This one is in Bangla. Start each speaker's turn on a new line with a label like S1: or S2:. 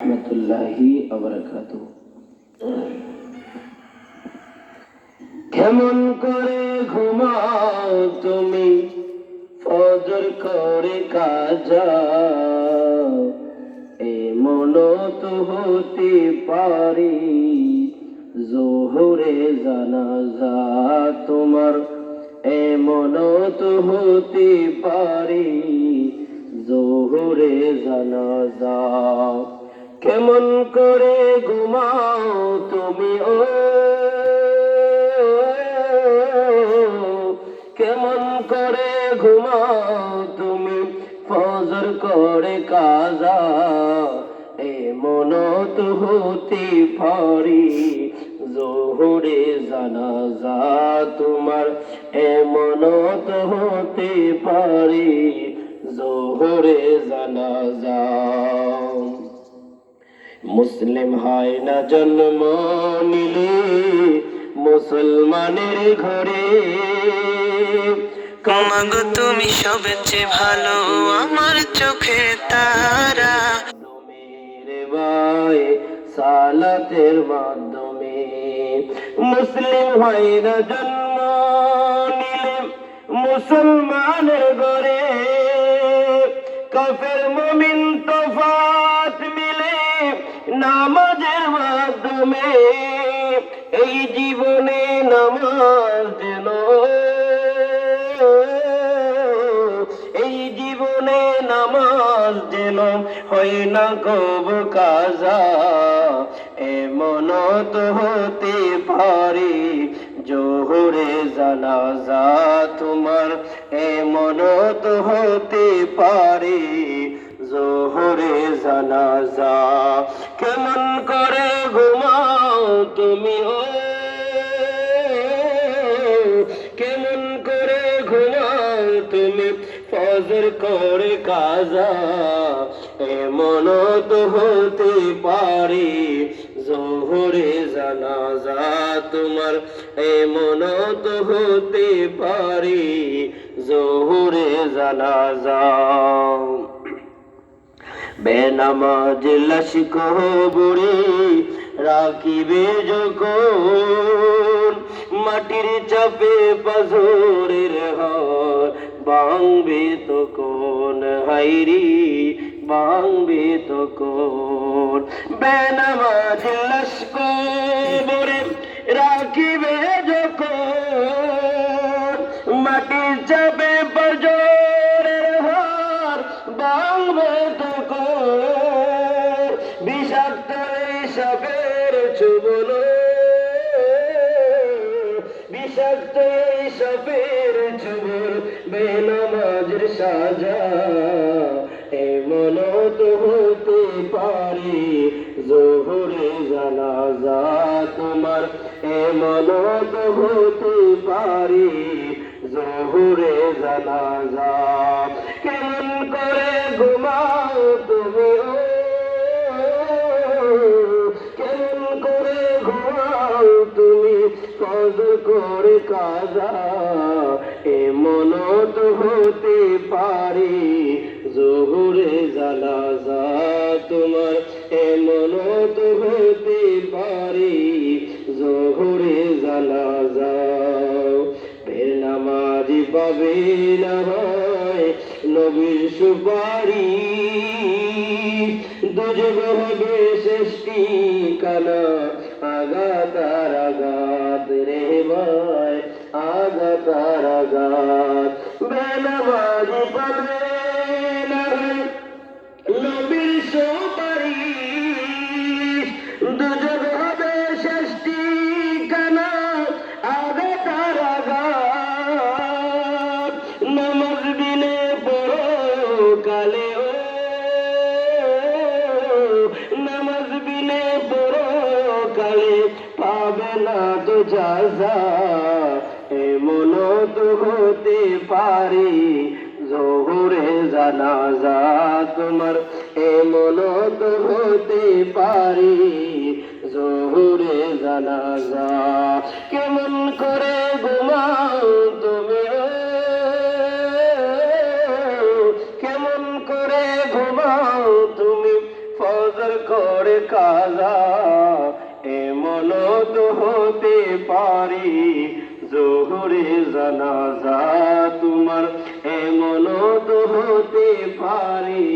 S1: রহমতুল্লাহি ওয়া বারাকাতুহু। কেমন করে ঘুমাও তুমি ফজর করে কাজা, এমন তো হতে পারে জোহরে জানাজা তোমার, এমন তো হতে পারে জোহরে জানাজা। কেমন করে ঘুমাও তুমি ও, কেমন করে ঘুমাও তুমি ফজর করে কাজা, এমন তো হতে পারে জোহরে জানাজা তোমার, এমন তো হতে পারে জোহরে জানাজা। মুসলিম হয় না জন্ম নিলে মুসলমানের ঘরে,
S2: মাগো তুমি সবচেয়ে ভালো আমার চোখের তারা।
S1: মেরে ভাই সালাতের মাধ্যমে মুসলিম হয় না জন্ম নিলে মুসলমানের ঘরে, কাফের মুমিন তফাত মিলে নামাজের মাধ্যমে। এই জীবনে নামাজ যেন, এই জীবনে নামাজ যেন হয় না কব কাজা, এমন তো হতে পারে জোহরে জানাজা তোমার, এমন তো হতে পারে জোহরে জানাজা। কেমন করে ঘুমাও তুমি ও, কেমন করে ঘুমাও তুমি ফজর করে কাজা, এমন তো হতে পারে জোহরে জানাজা তোমার, এমন তো হতে পারে জোহরে জানাজা। বেনামাজ লাশ কবরে রাখিবে যখন, মাটির চাপে পাথরের হাড় ভাঙবে তখন, হাইরি ভাঙবে তখন। বেনামাজ লাশ কবরে রাখিবে যখন, মাটির চাপে পাথরের হাড় ভাঙবে তখন। বিষাক্ত সাপের চুবল, বিষাক্ত সাপের চুবল বেনামাজের সাজা, এমন তো হতে পারে জোহরে জানাজা তোমার, এমন তো হতে পারে জোহরে জানাজা। কেমন করে ঘুমাও তুমি ও, কেমন করে ঘুমাও তুমি ফজর করে কাজা, এমন তো হতে পারে জোহরে জানাজা তোমার, এমন তো হতে পারে জোহরে জানাজা। ফের নামাজি পাবে না হয় নবীর সুপারি, দুজগ হবে শেষ ঠিকানা আঘাতার আঘাত রে ভাই, আঘাতার আঘাত। বেনামাজি পাবে না হয় নবীর সুপারি, দুজগ হবে শেষ ঠিকানা আঘাতার আঘাত। নামাজ বিনে পরকালে ও, নামাজ বিনে পরকালে পাবে না তো জাযা, এমন তো হতে পারে জোহরে জানাজা তোমার, এমন তো হতে পারে জোহরে জানাজা। কেমন করে ঘুমাও তুমি ও, কেমন করে ঘুমাও তুমি ফজর করে কাজা এমনও তো হতে পারি জোহরে জানাজা তোমার এমনও তো হতে পারি